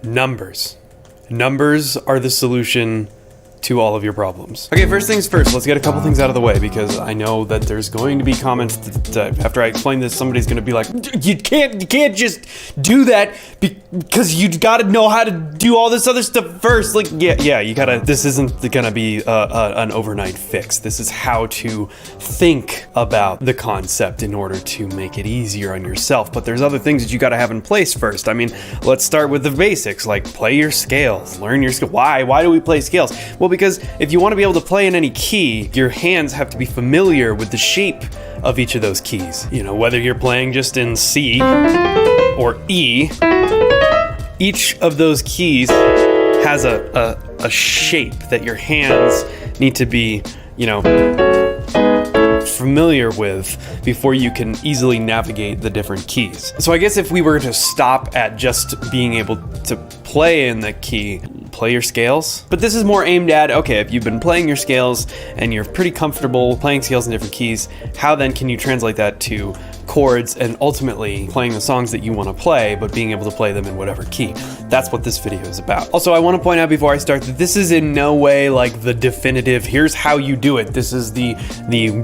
Numbers. Numbers are the solution to all of your problems. Okay, first things first, let's get a couple things out of the way, because I know that there's going to be comments that after I explain this, somebody's gonna be like, you can't just do that because you gotta know how to do all this other stuff first. Like, yeah, you gotta, this isn't gonna be an overnight fix. This is how to think about the concept in order to make it easier on yourself. But there's other things that you gotta have in place first. I mean, let's start with the basics, like play your scales, learn your scale. Why do we play scales? Well, because if you want to be able to play in any key, your hands have to be familiar with the shape of each of those keys. You know, whether you're playing just in C or E, each of those keys has a shape that your hands need to be, you know, familiar with before you can easily navigate the different keys. So I guess if we were to stop at just being able to play in the key, play your scales. But this is more aimed at, okay, if you've been playing your scales and you're pretty comfortable playing scales in different keys, how then can you translate that to chords and ultimately playing the songs that you want to play, but being able to play them in whatever key? That's what this video is about. Also, I want to point out before I start that this is in no way like the definitive, here's how you do it. This is the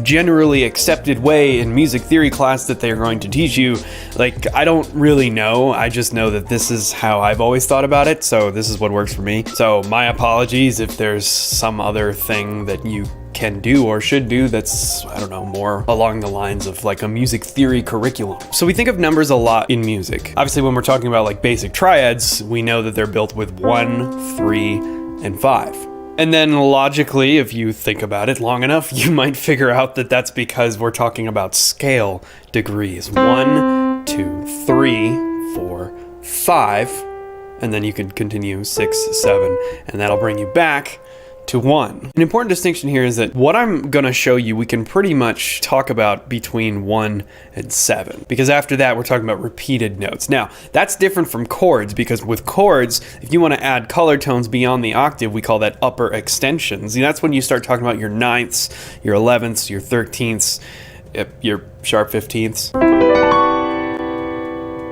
generally accepted way in music theory class that they're going to teach you. Like, I don't really know. I just know that this is how I've always thought about it. So this is what works for me. So my apologies if there's some other thing that you can do or should do that's, I don't know, more along the lines of like a music theory curriculum. So we think of numbers a lot in music. Obviously, when we're talking about like basic triads, we know that they're built with 1, 3, and 5. And then logically, if you think about it long enough, you might figure out that that's because we're talking about scale degrees. 1, 2, 3, 4, 5, and then you can continue 6, 7, and that'll bring you back to 1. An important distinction here is that what I'm gonna show you, we can pretty much talk about between 1 and 7, because after that we're talking about repeated notes. Now, that's different from chords, because with chords, if you want to add color tones beyond the octave, we call that upper extensions. And that's when you start talking about your 9ths, your 11ths, your 13ths, your sharp 15ths.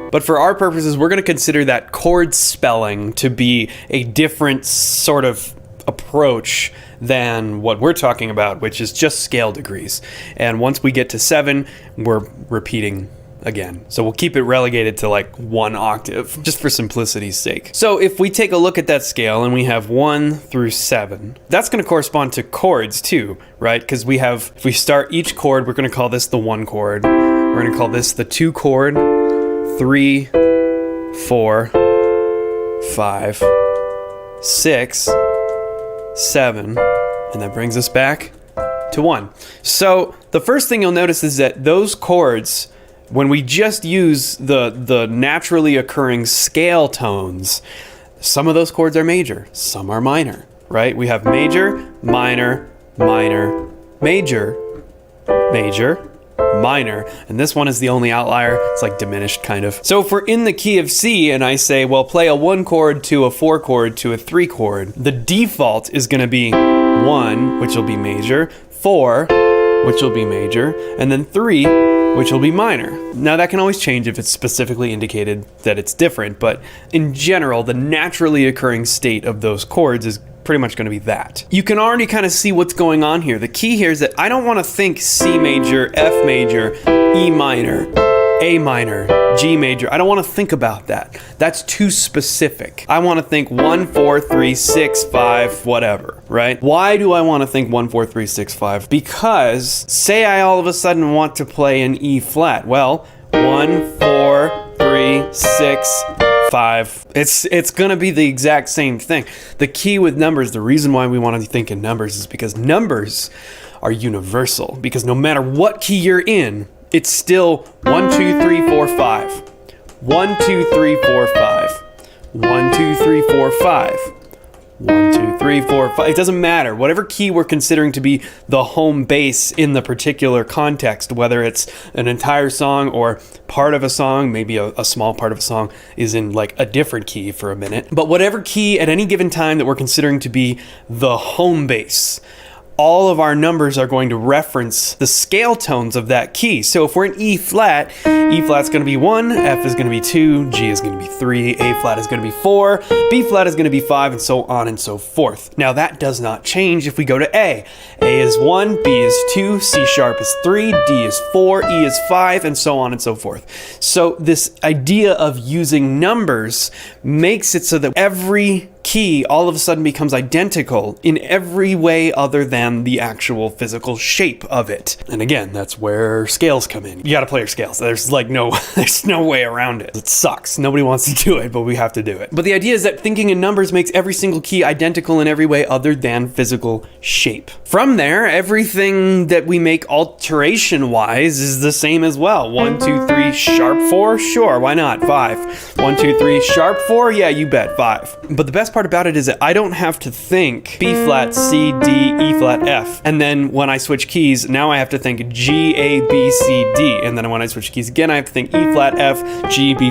But for our purposes, we're going to consider that chord spelling to be a different sort of approach than what we're talking about, which is just scale degrees. And once we get to 7, we're repeating again. So we'll keep it relegated to like 1 octave, just for simplicity's sake. So if we take a look at that scale and we have 1 through 7, that's going to correspond to chords too, right? Because we have, if we start each chord, we're going to call this the 1 chord. We're going to call this the 2 chord, 3, 4, 5, 6, 7, and that brings us back to 1. So the first thing you'll notice is that those chords, when we just use the naturally occurring scale tones, some of those chords are major, some are minor, right? We have major, minor, minor, major, major, minor, and this one is the only outlier. It's like diminished kind of. So if we're in the key of C and I say, well, play a 1 chord to a 4 chord to a 3 chord, the default is going to be 1, which will be major, 4, which will be major, and then 3, which will be minor. Now that can always change if it's specifically indicated that it's different, but in general, the naturally occurring state of those chords is pretty much going to be that. You can already kind of see what's going on here. The key here is that I don't want to think C major, F major, E minor, A minor, G major. I don't want to think about that. That's too specific. I want to think 1, 4, 3, 6, 5, whatever, right? Why do I want to think 1, 4, 3, 6, 5? Because say I all of a sudden want to play an E flat. Well, 1, 4, 3, 6, 5. It's gonna be the exact same thing. The key with numbers, the reason why we want to think in numbers is because numbers are universal. Because no matter what key you're in, it's still 1, 2, 3, 4, 5. 1, 2, 3, 4, 5. 1, 2, 3, 4, 5. 1, 2, 3, 4, 5. It doesn't matter. Whatever key we're considering to be the home base in the particular context, whether it's an entire song or part of a song, maybe a small part of a song is in like a different key for a minute. But whatever key at any given time that we're considering to be the home base, all of our numbers are going to reference the scale tones of that key. So if we're in E flat's going to be 1, F is going to be 2, G is going to be 3, A flat is going to be 4, B flat is going to be 5, and so on and so forth. Now that does not change if we go to A. A is 1, B is 2, C sharp is 3, D is 4, E is 5, and so on and so forth. So this idea of using numbers makes it so that every key all of a sudden becomes identical in every way other than the actual physical shape of it. And again, that's where scales come in. You gotta play your scales. There's no way around it. It sucks. Nobody wants to do it, but we have to do it. But the idea is that thinking in numbers makes every single key identical in every way other than physical shape. From there, everything that we make alteration-wise is the same as well. 1, 2, 3, sharp 4? Sure, why not? 5. 1, 2, 3, sharp 4? Yeah, you bet, 5. But the best part about it is that I don't have to think B flat, C, D, E flat, F. And then when I switch keys, now I have to think G, A, B, C, D. And then when I switch keys again, I have to think E flat, F, G, B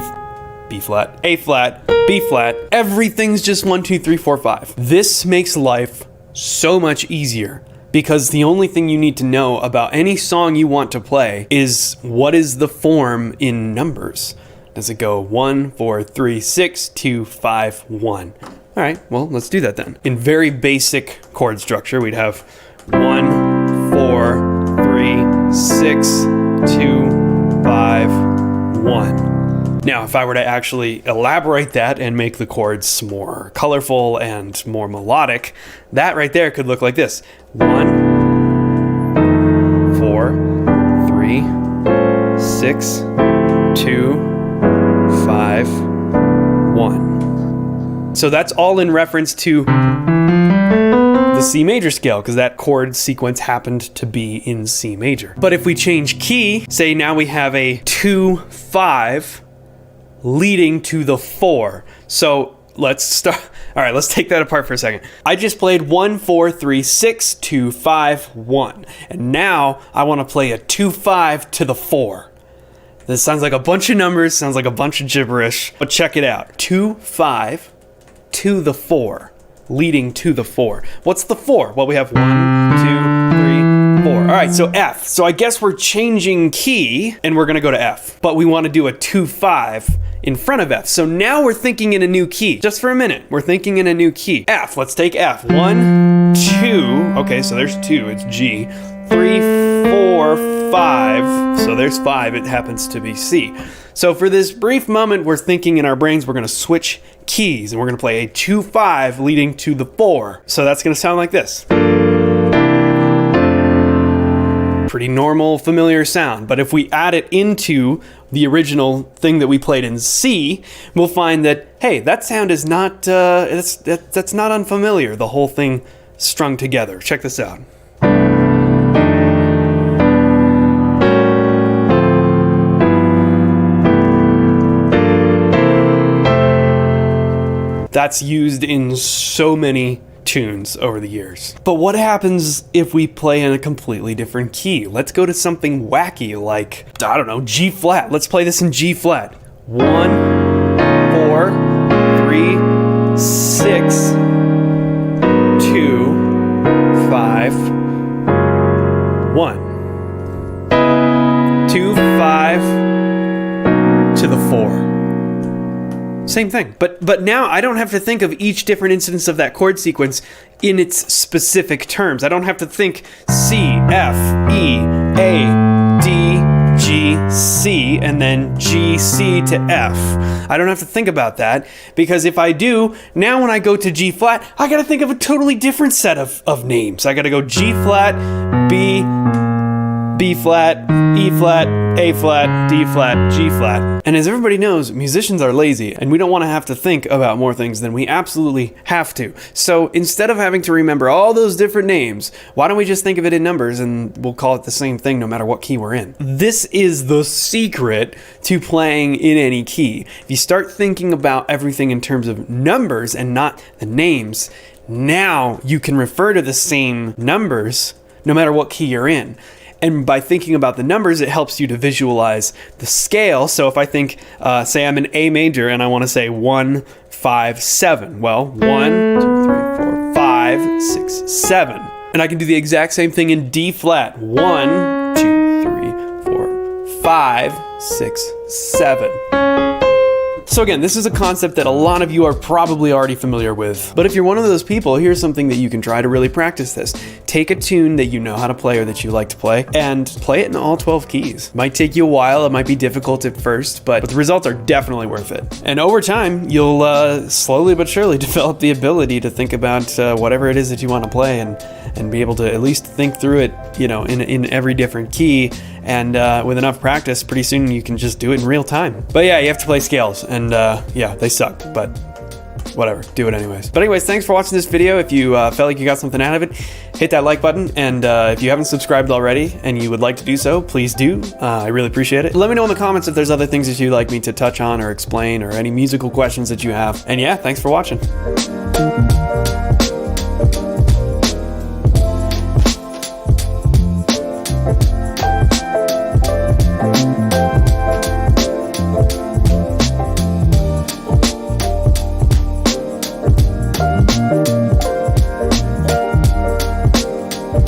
flat, A flat, B flat. Everything's just 1, 2, 3, 4, 5. This makes life so much easier, because the only thing you need to know about any song you want to play is what is the form in numbers. Does it go 1, 4, 3, 6, 2, 5, 1? All right, well, let's do that then. In very basic chord structure, we'd have 1, 4, 3, 6, 2, 5, 1. Now, if I were to actually elaborate that and make the chords more colorful and more melodic, that right there could look like this. 1, 4, 3, 6, 2, 5, 1. So that's all in reference to the C major scale, because that chord sequence happened to be in C major. But if we change key, say now we have a 2, 5 leading to the 4. So let's start. All right, let's take that apart for a second. I just played 1, 4, 3, 6, 2, 5, 1. And now I want to play a 2, 5 to the 4. This sounds like a bunch of numbers, sounds like a bunch of gibberish, but check it out. 2, 5 to the 4, leading to the 4. What's the 4? Well, we have 1, 2, 3, 4. All right, so F. So I guess we're changing key, and we're gonna go to F. But we want to do a 2, 5 in front of F. So now we're thinking in a new key. Just for a minute, we're thinking in a new key. F, let's take F. 1, 2, okay, so there's 2, it's G. 3, 4, 5, so there's 5, it happens to be C. So for this brief moment, we're thinking in our brains, we're gonna switch keys, and we're gonna play a 2, 5 leading to the 4. So that's gonna sound like this. Pretty normal, familiar sound, but if we add it into the original thing that we played in C, we'll find that, hey, that sound is not, that's not unfamiliar, the whole thing strung together. Check this out. That's used in so many tunes over the years. But what happens if we play in a completely different key? Let's go to something wacky like, I don't know, G flat. Let's play this in G flat. 1, 4, 3, 6, 2, 5, 1. 2, 5 to the 4. Same thing, but now I don't have to think of each different instance of that chord sequence in its specific terms. I don't have to think C, F, E, A, D, G, C, and then G, C to F. I don't have to think about that, because if I do, now when I go to G flat, I gotta think of a totally different set of names. I gotta go G flat, B, B flat, E flat, A flat, D flat, G flat. And as everybody knows, musicians are lazy, and we don't want to have to think about more things than we absolutely have to. So instead of having to remember all those different names, why don't we just think of it in numbers and we'll call it the same thing no matter what key we're in. This is the secret to playing in any key. If you start thinking about everything in terms of numbers and not the names, now you can refer to the same numbers no matter what key you're in. And by thinking about the numbers, it helps you to visualize the scale. So if I think, say I'm in A major and I want to say 1, 5, 7. Well, 1, 2, 3, 4, 5, 6, 7. And I can do the exact same thing in D flat. 1, 2, 3, 4, 5, 6, 7. So again, this is a concept that a lot of you are probably already familiar with. But if you're one of those people, here's something that you can try to really practice this. Take a tune that you know how to play or that you like to play and play it in all 12 keys. Might take you a while, it might be difficult at first, but the results are definitely worth it. And over time, you'll slowly but surely develop the ability to think about whatever it is that you want to play and be able to at least think through it, you know, in every different key. And with enough practice, pretty soon you can just do it in real time. But yeah, you have to play scales, and yeah, they suck, but whatever, do it anyways. But anyways, thanks for watching this video. If you felt like you got something out of it, hit that like button, and if you haven't subscribed already and you would like to do so, please do. I really appreciate it. Let me know in the comments if there's other things that you'd like me to touch on or explain, or any musical questions that you have. And yeah, thanks for watching.